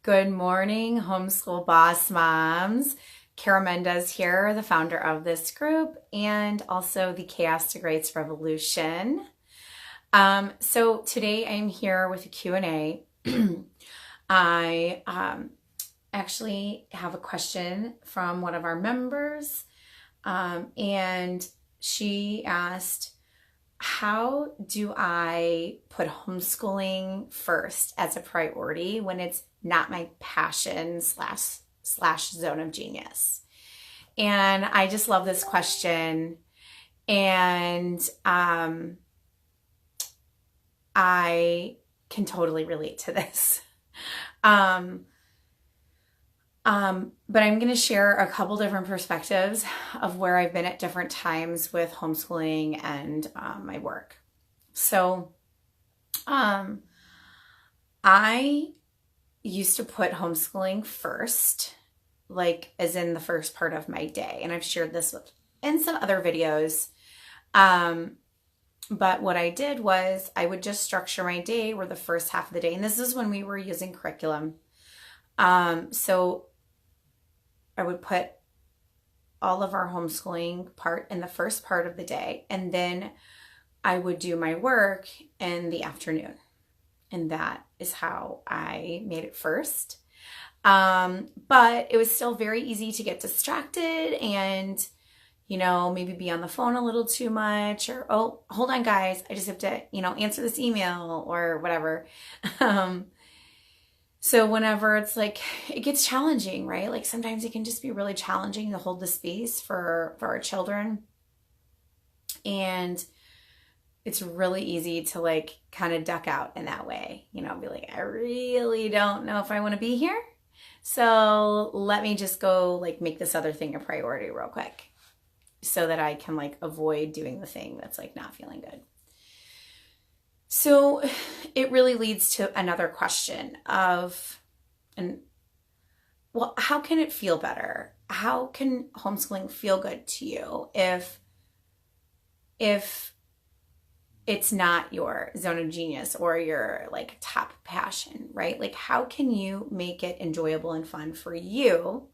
Good morning, Homeschool Boss Moms. Kara Mendez here, the founder of this group and also the Chaos to Greats Revolution. So today I'm here with a Q&A. I actually have a question from one of our members, and she asked, how do I put homeschooling first as a priority when it's not my passion slash zone of genius? And I just love this question. And I can totally relate to this. But I'm going to share a couple different perspectives of where I've been at different times with homeschooling and my work. So I used to put homeschooling first, like as in the first part of my day. And I've shared this in some other videos. But what I did was I would just structure my day where the first half of the day, and this is when we were using curriculum. So I would put all of our homeschooling part in the first part of the day, and then I would do my work in the afternoon. And that is how I made it first. But it was still very easy to get distracted and, maybe be on the phone a little too much, or, oh, hold on guys, I just have to, answer this email or whatever. So whenever it's like, it gets challenging, right? Like sometimes it can just be really challenging to hold the space for our children. And it's really easy to like kind of duck out in that way, be like, I really don't know if I want to be here. So let me just go like make this other thing a priority real quick so that I can like avoid doing the thing that's like not feeling good. So it really leads to another question of, how can it feel better? How can homeschooling feel good to you if it's not your zone of genius or your like top passion, right? Like how can you make it enjoyable and fun for you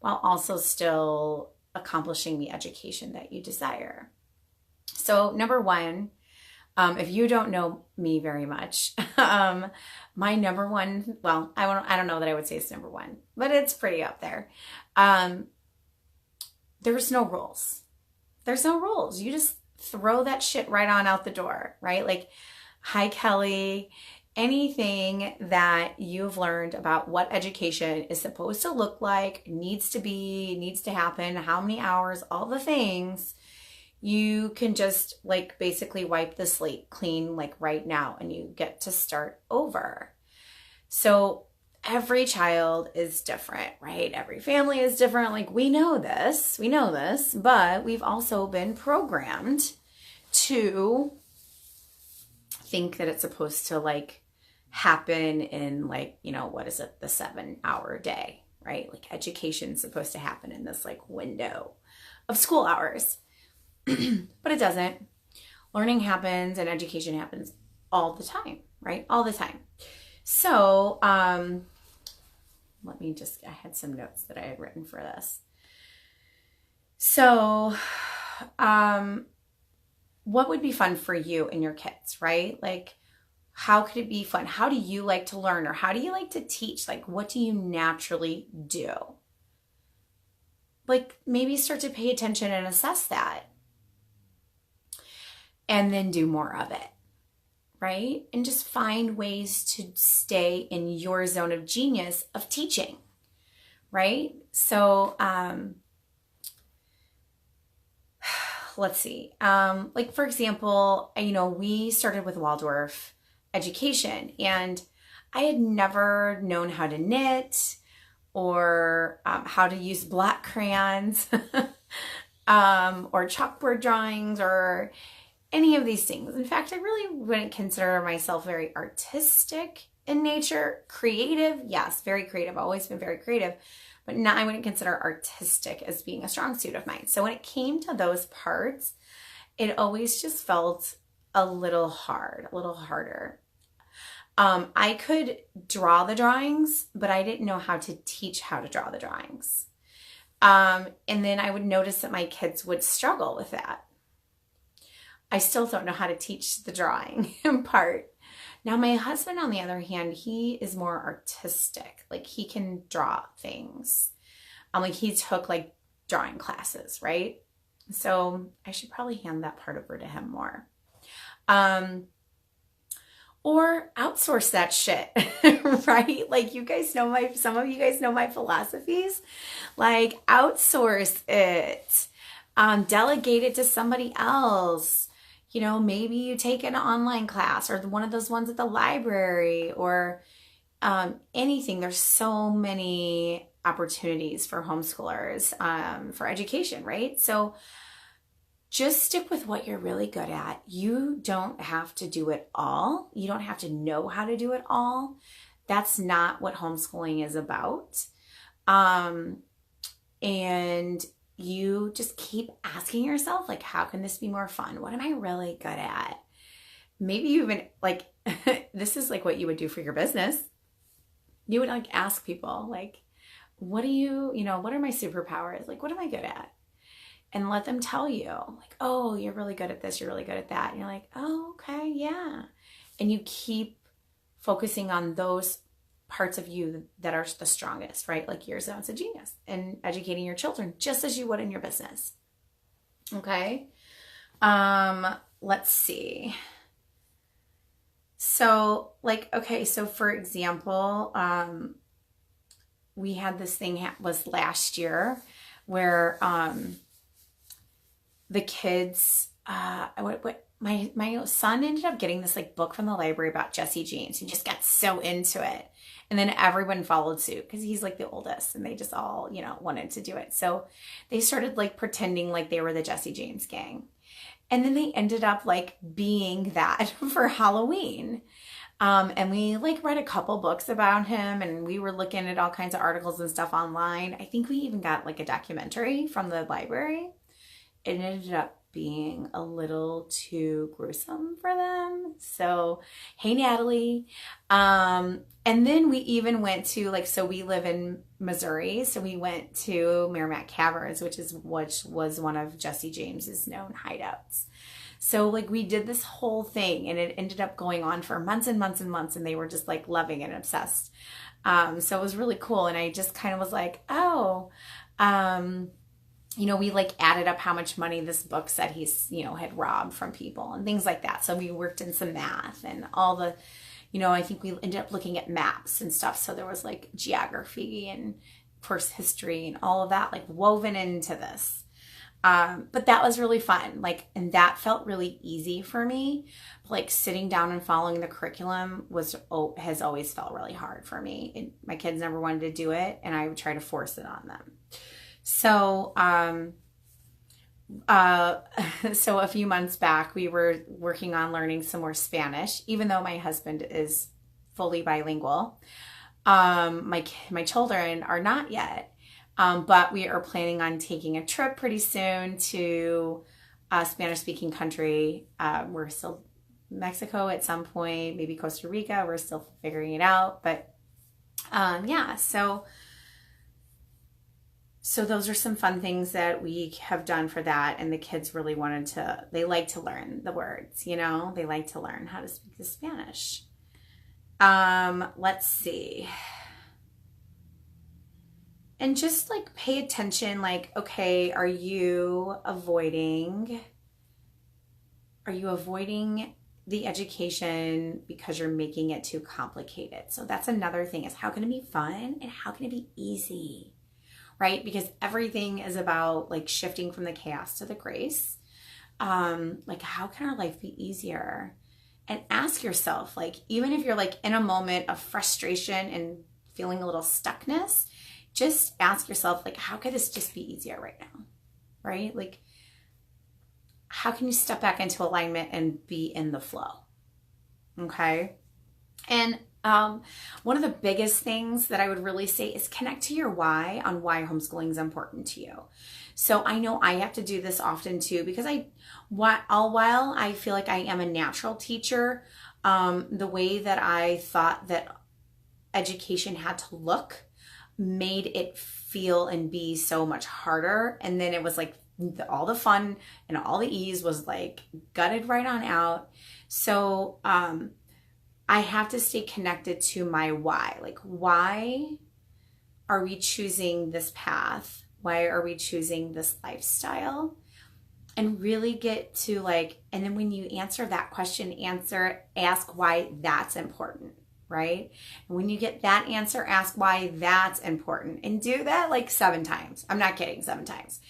while also still accomplishing the education that you desire? So number one, if you don't know me very much, my number one, well, I don't know that I would say it's number one, but it's pretty up there. There's no rules. There's no rules. You just throw that shit right on out the door, right? Like, hi, Kelly, anything that you've learned about what education is supposed to look like, needs to happen, how many hours, all the things, you can just like basically wipe the slate clean like right now and you get to start over. So every child is different, right? Every family is different. Like we know this, but we've also been programmed to think that it's supposed to like happen in like, what is it? The 7-hour day, right? Like education's supposed to happen in this like window of school hours. But it doesn't. Learning happens and education happens all the time, right? All the time. So, I had some notes that I had written for this. So, what would be fun for you and your kids, right? Like, how could it be fun? How do you like to learn, or how do you like to teach? Like, what do you naturally do? Like, maybe start to pay attention and assess that. And then do more of it, right? And just find ways to stay in your zone of genius of teaching, right? So, let's see. Like, for example, we started with Waldorf education, and I had never known how to knit or how to use black crayons or chalkboard drawings or any of these things. In fact, I really wouldn't consider myself very artistic in nature. Creative, yes, very creative. Always been very creative, but I wouldn't consider artistic as being a strong suit of mine. So when it came to those parts, it always just felt a little hard, a little harder. I could draw the drawings, but I didn't know how to teach how to draw the drawings. And then I would notice that my kids would struggle with that. I still don't know how to teach the drawing part. Now, my husband, on the other hand, he is more artistic. Like, he can draw things. Like, he took like drawing classes, right? So I should probably hand that part over to him more. Or outsource that shit, right? Like, you guys know some of you guys know my philosophies. Like, outsource it, delegate it to somebody else. You know, maybe you take an online class or one of those ones at the library or anything. There's so many opportunities for homeschoolers for education, right? So just stick with what you're really good at. You don't have to do it all. You don't have to know how to do it all. That's not what homeschooling is about. And you just keep asking yourself, like, how can this be more fun? What am I really good at? Maybe you even, like, this is like what you would do for your business. You would like ask people, like, what are my superpowers? Like, what am I good at? And let them tell you, like, oh, you're really good at this, you're really good at that. And you're like, oh, okay, yeah. And you keep focusing on those parts of you that are the strongest, right? Like, you're a sense of genius and educating your children just as you would in your business. Okay. Let's see. So, like, okay, so for example, we had this thing was last year where the kids, my son ended up getting this like book from the library about Jesse James. He just got so into it. And then everyone followed suit because he's like the oldest and they just all, wanted to do it. So they started like pretending like they were the Jesse James gang. And then they ended up like being that for Halloween. And we like read a couple books about him and we were looking at all kinds of articles and stuff online. I think we even got like a documentary from the library. It ended up being a little too gruesome for them. So, hey, Natalie. And then we even went to so we live in Missouri. So we went to Merrimack Caverns, which was one of Jesse James's known hideouts. So we did this whole thing and it ended up going on for months and months and months. And they were just loving and obsessed. So it was really cool. And I just kind of was like, oh, we added up how much money this book said he's, had robbed from people and things like that. So we worked in some math and all the, I think we ended up looking at maps and stuff. So there was geography and of course history and all of that woven into this. But that was really fun. And that felt really easy for me. Sitting down and following the curriculum has always felt really hard for me. My kids never wanted to do it and I would try to force it on them. So, so a few months back, we were working on learning some more Spanish, even though my husband is fully bilingual. My children are not yet, but we are planning on taking a trip pretty soon to a Spanish-speaking country. We're still Mexico at some point, maybe Costa Rica. We're still figuring it out, but yeah, So those are some fun things that we have done for that. And the kids really they like to learn the words, they like to learn how to speak the Spanish. Let's see. And just pay attention, okay, are you avoiding the education because you're making it too complicated? So that's another thing is how can it be fun and how can it be easy? Right? Because everything is about shifting from the chaos to the grace. How can our life be easier? And ask yourself, even if you're in a moment of frustration and feeling a little stuckness, just ask yourself, how could this just be easier right now? Right? How can you step back into alignment and be in the flow? Okay. And one of the biggest things that I would really say is connect to your why on why homeschooling is important to you. So I know I have to do this often too, because while I feel like I am a natural teacher, The way that I thought that education had to look made it feel and be so much harder. And then it was like all the fun and all the ease was like gutted right on out. So I have to stay connected to my why. Like, why are we choosing this path? Why are we choosing this lifestyle? And really get to like, and then when you answer that question, ask why that's important, right? And when you get that answer, ask why that's important, and do that like 7 times. I'm not kidding, 7 times.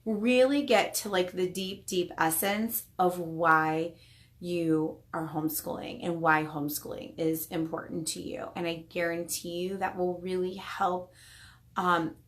Really get to like the deep, deep essence of why you are homeschooling and why homeschooling is important to you. And I guarantee you that will really help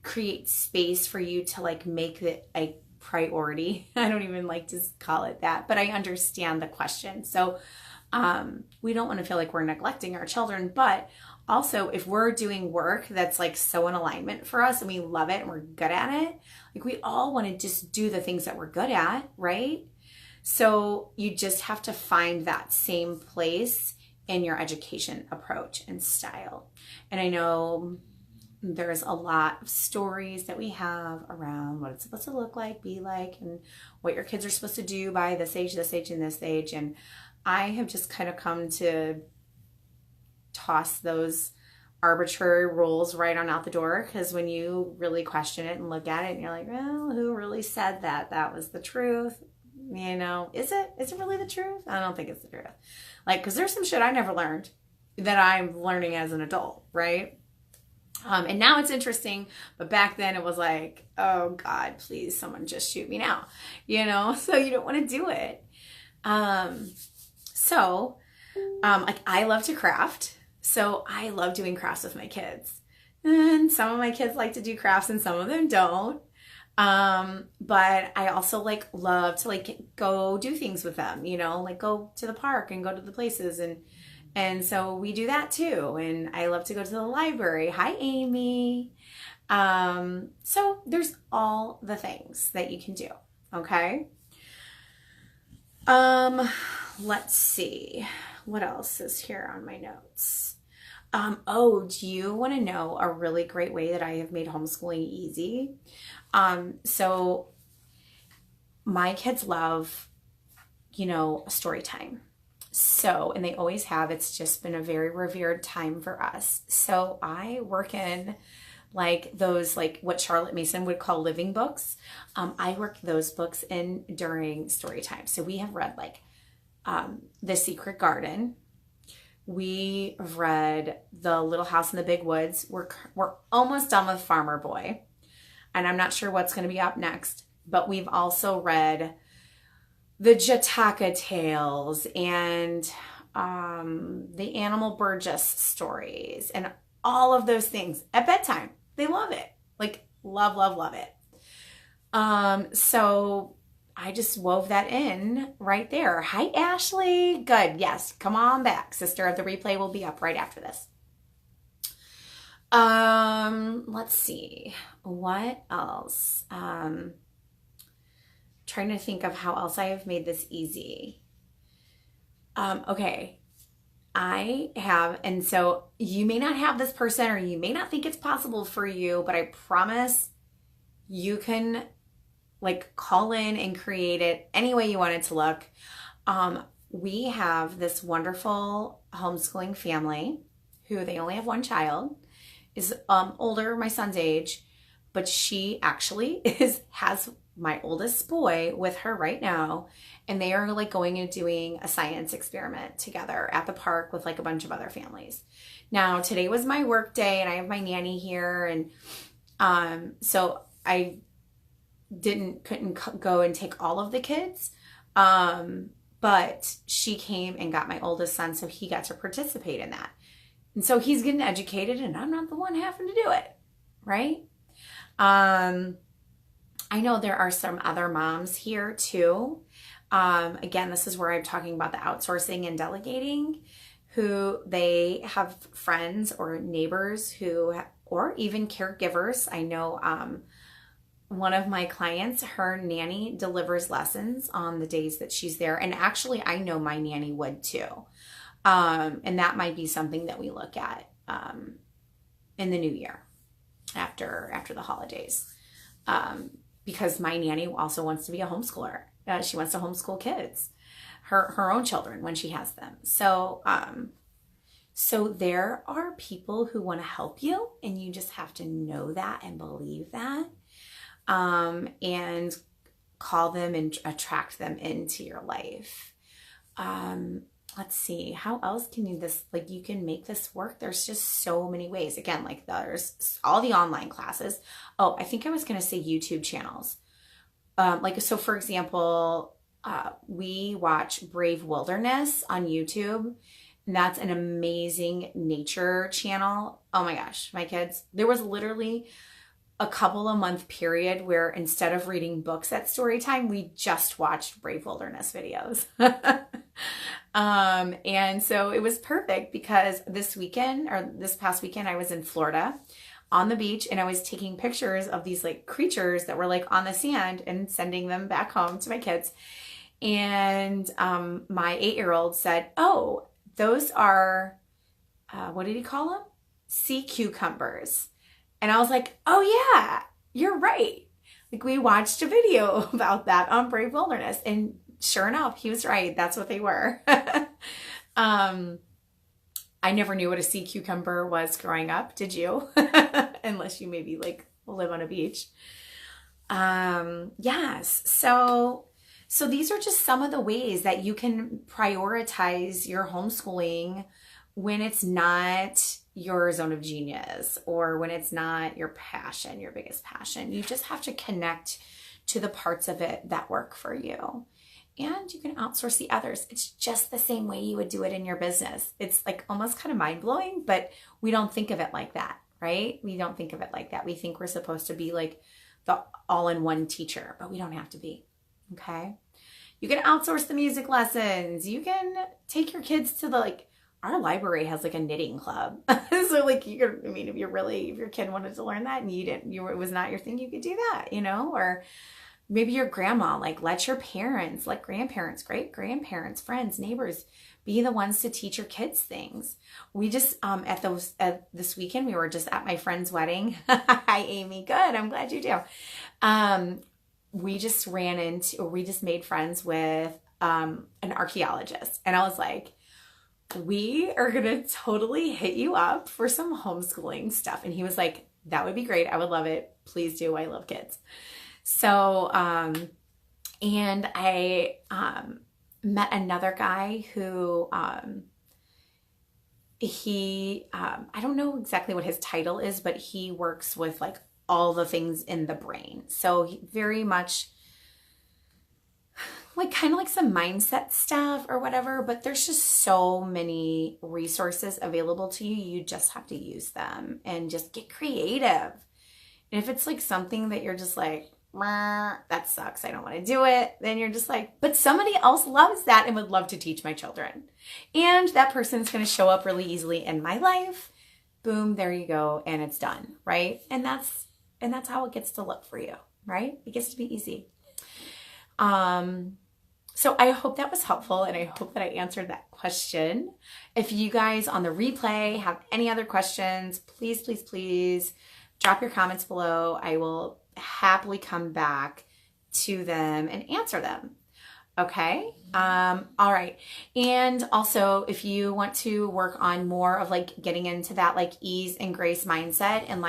create space for you to like make it a priority. I don't even like to call it that, but I understand the question. So we don't want to feel like we're neglecting our children, but also if we're doing work that's like so in alignment for us and we love it and we're good at it, like we all want to just do the things that we're good at, right? So you just have to find that same place in your education approach and style. And I know there's a lot of stories that we have around what it's supposed to look like, be like, and what your kids are supposed to do by this age, and this age. And I have just kind of come to toss those arbitrary rules right on out the door, because when you really question it and look at it and you're like, well, who really said that was the truth? You know, is it really the truth? I don't think it's the truth. Like, because there's some shit I never learned that I'm learning as an adult, right? And now it's interesting, but back then it was like, oh God, please, someone just shoot me now, you know? So you don't want to do it. Like I love to craft. So I love doing crafts with my kids. And some of my kids like to do crafts and some of them don't. But I also like love to like go do things with them, you know, like go to the park and go to the places, and so we do that too. And I love to go to the library. Hi, Amy. So there's all the things that you can do. Okay. Let's see. What else is here on my notes? Do you want to know a really great way that I have made homeschooling easy? So my kids love, you know, story time. So, and they always have, it's just been a very revered time for us. So I work in like those, like what Charlotte Mason would call living books. I work those books in during story time. So we have read like, The Secret Garden. We have read The Little House in the Big Woods. We're almost done with Farmer Boy. And I'm not sure what's going to be up next, but we've also read the Jataka Tales and the Animal Burgess stories and all of those things at bedtime. They love it. Like love, love, love it. So I just wove that in right there. Hi, Ashley. Good. Yes. Come on back. Sister, the replay will be up right after this. Let's see. What else? Trying to think of how else I have made this easy. Okay. I have, and so you may not have this person or you may not think it's possible for you, but I promise you can like call in and create it any way you want it to look. We have this wonderful homeschooling family who they only have one child, is older, my son's age, but she actually has my oldest boy with her right now, and they are like going and doing a science experiment together at the park with like a bunch of other families. Now today was my work day and I have my nanny here, and so I couldn't go and take all of the kids, but she came and got my oldest son, so he got to participate in that. And so he's getting educated and I'm not the one having to do it, right? I know there are some other moms here too. Again, this is where I'm talking about the outsourcing and delegating, who they have friends or neighbors who, or even caregivers. I know one of my clients, her nanny delivers lessons on the days that she's there. And actually, I know my nanny would too. And that might be something that we look at in the new year after the holidays. Because my nanny also wants to be a homeschooler. She wants to homeschool kids, her own children when she has them. So there are people who want to help you, and you just have to know that and believe that, and call them and attract them into your life. Let's see, how else can you can make this work? There's just so many ways. Again, like there's all the online classes. Oh, I think I was going to say YouTube channels. So for example, we watch Brave Wilderness on YouTube, and that's an amazing nature channel. Oh my gosh, my kids, there was literally a couple of month period where instead of reading books at story time, we just watched Brave Wilderness videos. And so it was perfect because this past weekend, I was in Florida on the beach, and I was taking pictures of these like creatures that were like on the sand and sending them back home to my kids. And my 8-year-old said, "Oh, those are, what did he call them? Sea cucumbers." And I was like, "Oh yeah, you're right." Like we watched a video about that on Brave Wilderness, and sure enough, he was right. That's what they were. I never knew what a sea cucumber was growing up. Did you? Unless you maybe like live on a beach. Yes. So these are just some of the ways that you can prioritize your homeschooling when it's not your zone of genius, or when it's not your passion, your biggest passion. You just have to connect to the parts of it that work for you. And you can outsource the others. It's just the same way you would do it in your business. It's like almost kind of mind-blowing, but we don't think of it like that, right? We don't think of it like that. We think we're supposed to be like the all-in-one teacher, but we don't have to be, okay? You can outsource the music lessons. You can take your kids to our library has like a knitting club. So like if your kid wanted to learn that and it was not your thing, you could do that, or maybe your grandma, let your parents, grandparents, great grandparents, friends, neighbors, be the ones to teach your kids things. We just, this weekend, we were just at my friend's wedding. Hi, Amy. Good. I'm glad you do. We just made friends with an archaeologist. And I was like, we are going to totally hit you up for some homeschooling stuff. And he was like, that would be great. I would love it. Please do. I love kids. So, and I met another guy who, I don't know exactly what his title is, but he works with all the things in the brain. So he very much kind of some mindset stuff or whatever, but there's just so many resources available to you. You just have to use them and just get creative. And if it's something that you're just that sucks, I don't want to do it, then you're just but somebody else loves that and would love to teach my children. And that person's going to show up really easily in my life. Boom, there you go. And it's done, right? And that's how it gets to look for you, right? It gets to be easy. So I hope that was helpful, and I hope that I answered that question. If you guys on the replay have any other questions, please, please, please drop your comments below. I will happily come back to them and answer them. Okay. All right. And also, if you want to work on more of getting into that ease and grace mindset and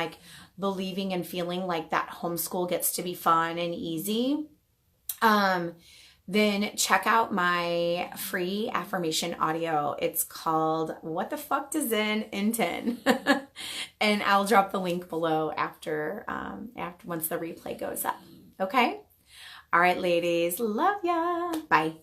believing and feeling that homeschool gets to be fun and easy, then check out my free affirmation audio. It's called What the Fuck Does in 10? And I'll drop the link below after once the replay goes up. Okay? All right, ladies. Love ya. Bye.